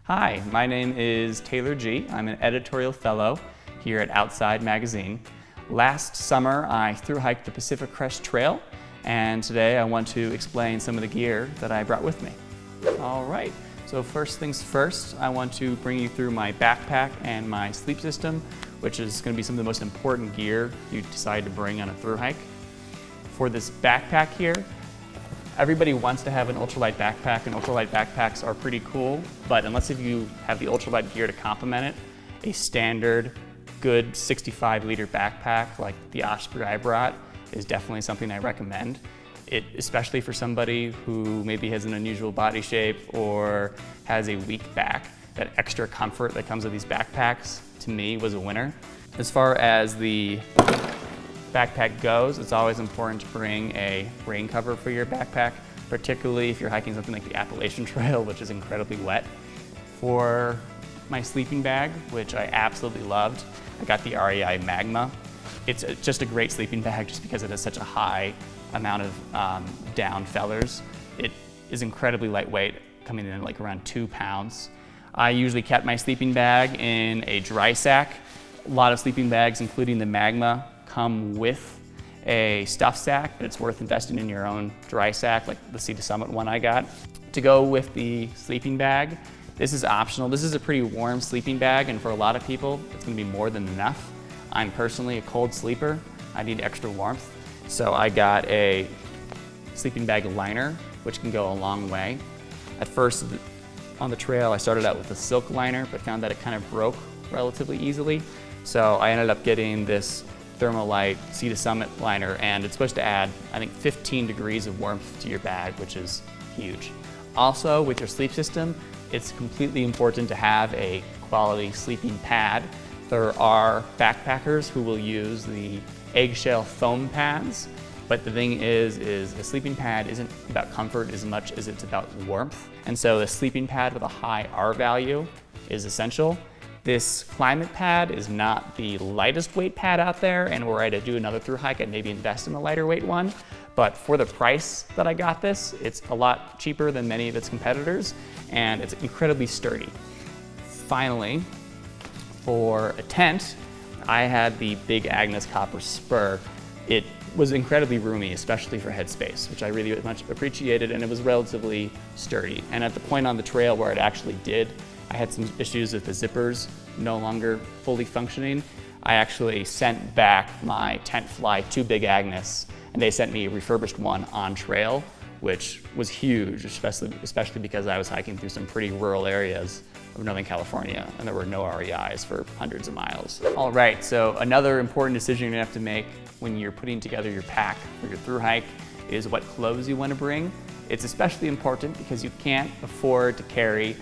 Hi, my name is Taylor G. I'm an editorial fellow here at Outside Magazine. Last summer, I thru-hiked the Pacific Crest Trail, and today I want to explain some of the gear that I brought with me. All right, so first things first, I want to bring you through my backpack and my sleep system, which is going to be some of the most important gear you decide to bring on a thru-hike. For this backpack here, everybody wants to have an ultralight backpack, and ultralight backpacks are pretty cool, but unless if you have the ultralight gear to complement it, a standard, good 65-liter backpack like the Osprey I brought is definitely something I recommend. Especially for somebody who maybe has an unusual body shape or has a weak back. That extra comfort that comes with these backpacks, to me, was a winner. As far as the backpack goes, it's always important to bring a rain cover for your backpack, particularly if you're hiking something like the Appalachian Trail, which is incredibly wet. For my sleeping bag, which I absolutely loved, I got the REI Magma. It's just a great sleeping bag just because it has such a high amount of down feathers. It is incredibly lightweight, coming in at like around 2 pounds. I usually kept my sleeping bag in a dry sack. A lot of sleeping bags, including the Magma, come with a stuff sack, but it's worth investing in your own dry sack, like the Sea to Summit one I got. To go with the sleeping bag, this is optional. This is a pretty warm sleeping bag, and for a lot of people, it's gonna be more than enough. I'm personally a cold sleeper. I need extra warmth. So I got a sleeping bag liner, which can go a long way. At first, on the trail, I started out with a silk liner, but found that it kind of broke relatively easily. So I ended up getting this Thermalite Sea to Summit liner, and it's supposed to add, I think, 15 degrees of warmth to your bag, which is huge. Also, with your sleep system, it's completely important to have a quality sleeping pad. There are backpackers who will use the eggshell foam pads, but the thing is a sleeping pad isn't about comfort as much as it's about warmth. And so a sleeping pad with a high R value is essential. This climate pad is not the lightest weight pad out there, and were I to do another thru hike, I'd maybe invest in a lighter weight one. But for the price that I got this, it's a lot cheaper than many of its competitors, and it's incredibly sturdy. Finally, for a tent, I had the Big Agnes Copper Spur. It was incredibly roomy, especially for headspace, which I really much appreciated, and it was relatively sturdy. And at the point on the trail where it actually did, I had some issues with the zippers no longer fully functioning. I actually sent back my tent fly to Big Agnes, and they sent me a refurbished one on trail, which was huge, especially because I was hiking through some pretty rural areas of Northern California, and there were no REIs for hundreds of miles. All right, so another important decision you're gonna have to make when you're putting together your pack for your thru hike is what clothes you want to bring. It's especially important because you can't afford to carry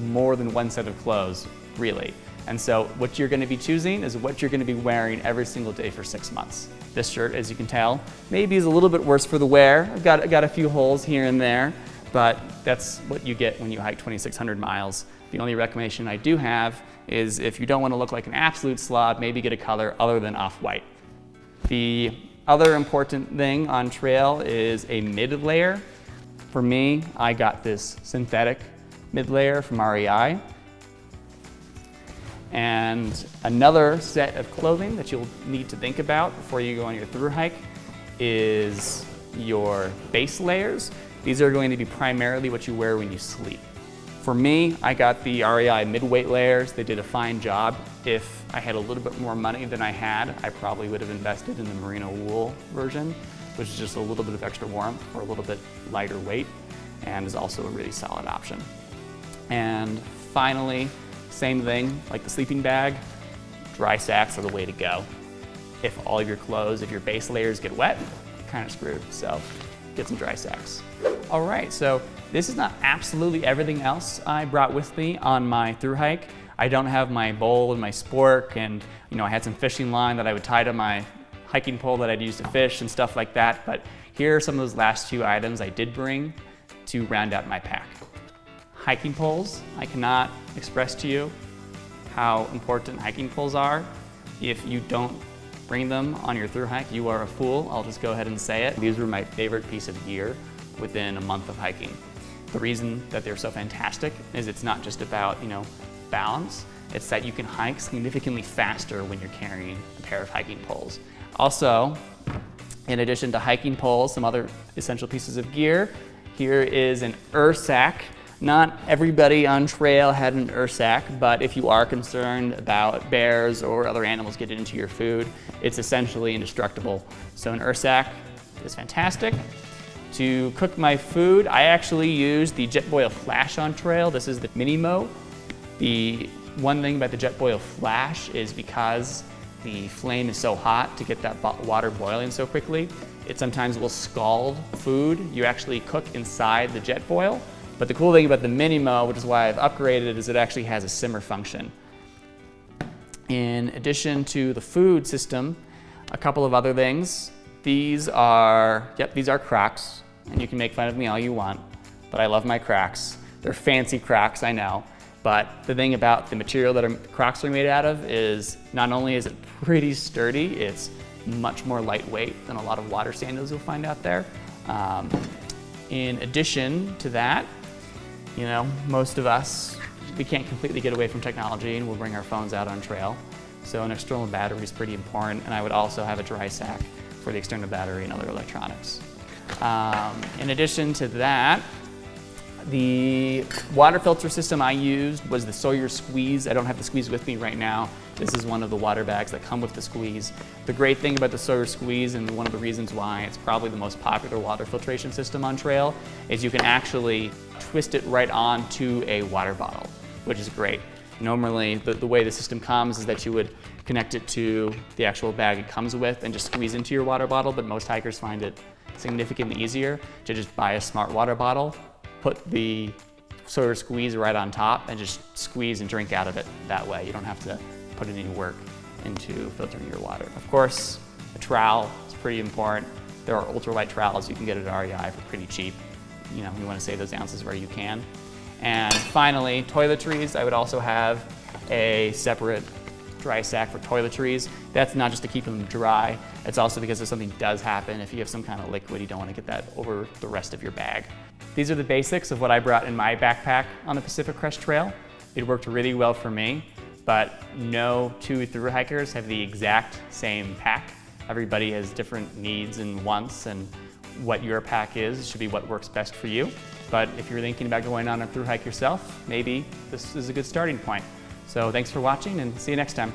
more than one set of clothes, really. And so what you're gonna be choosing is what you're gonna be wearing every single day for 6 months. This shirt, as you can tell, maybe is a little bit worse for the wear. I've got a few holes here and there, but that's what you get when you hike 2,600 miles. The only recommendation I do have is if you don't want to look like an absolute slob, maybe get a color other than off-white. The other important thing on trail is a mid-layer. For me, I got this synthetic mid-layer from REI. And another set of clothing that you'll need to think about before you go on your thru hike is your base layers. These are going to be primarily what you wear when you sleep. For me, I got the REI mid-weight layers. They did a fine job. If I had a little bit more money than I had, I probably would have invested in the merino wool version, which is just a little bit of extra warmth for a little bit lighter weight, and is also a really solid option. And finally, same thing, like the sleeping bag, dry sacks are the way to go. If all of your clothes, if your base layers get wet, you're kind of screwed, so get some dry sacks. All right, so this is not absolutely everything else I brought with me on my thru hike. I don't have my bowl and my spork, and I had some fishing line that I would tie to my hiking pole that I'd use to fish and stuff like that, but here are some of those last few items I did bring to round out my pack. Hiking poles. I cannot express to you how important hiking poles are. If you don't bring them on your thru hike, you are a fool. I'll just go ahead and say it. These were my favorite piece of gear within a month of hiking. The reason that they're so fantastic is it's not just about, balance, it's that you can hike significantly faster when you're carrying a pair of hiking poles. Also, in addition to hiking poles, some other essential pieces of gear, here is an sack. Not everybody on trail had an sack, but if you are concerned about bears or other animals getting into your food, it's essentially indestructible. So an sack is fantastic. To cook my food, I actually use the Jetboil Flash on trail. This is the Minimo. The one thing about the Jetboil Flash is because the flame is so hot to get that water boiling so quickly, it sometimes will scald food. You actually cook inside the Jetboil. But the cool thing about the Minimo, which is why I've upgraded, is it actually has a simmer function. In addition to the food system, a couple of other things. These are Crocs, and you can make fun of me all you want, but I love my Crocs. They're fancy Crocs, I know. But the thing about the material that Crocs are made out of is not only is it pretty sturdy, it's much more lightweight than a lot of water sandals you'll find out there. In addition to that, most of us, we can't completely get away from technology and we'll bring our phones out on trail. So an external battery is pretty important, and I would also have a dry sack for the external battery and other electronics. In addition to that, the water filter system I used was the Sawyer Squeeze. I don't have the Squeeze with me right now. This is one of the water bags that come with the Squeeze. The great thing about the Sawyer Squeeze, and one of the reasons why it's probably the most popular water filtration system on trail, is you can actually twist it right onto a water bottle, which is great. Normally, the way the system comes is that you would connect it to the actual bag it comes with and just squeeze into your water bottle, but most hikers find it significantly easier to just buy a smart water bottle, put the Sawyer Squeeze right on top, and just squeeze and drink out of it that way. You don't have to put any work into filtering your water. Of course, a trowel is pretty important. There are ultralight trowels you can get at REI for pretty cheap. You want to save those ounces where you can. And finally, toiletries. I would also have a separate dry sack for toiletries. That's not just to keep them dry, it's also because if something does happen, if you have some kind of liquid, you don't want to get that over the rest of your bag. These are the basics of what I brought in my backpack on the Pacific Crest Trail. It worked really well for me, but no two thru hikers have the exact same pack. Everybody has different needs and wants, and what your pack is should be what works best for you. But if you're thinking about going on a thru hike yourself, maybe this is a good starting point. So thanks for watching, and see you next time.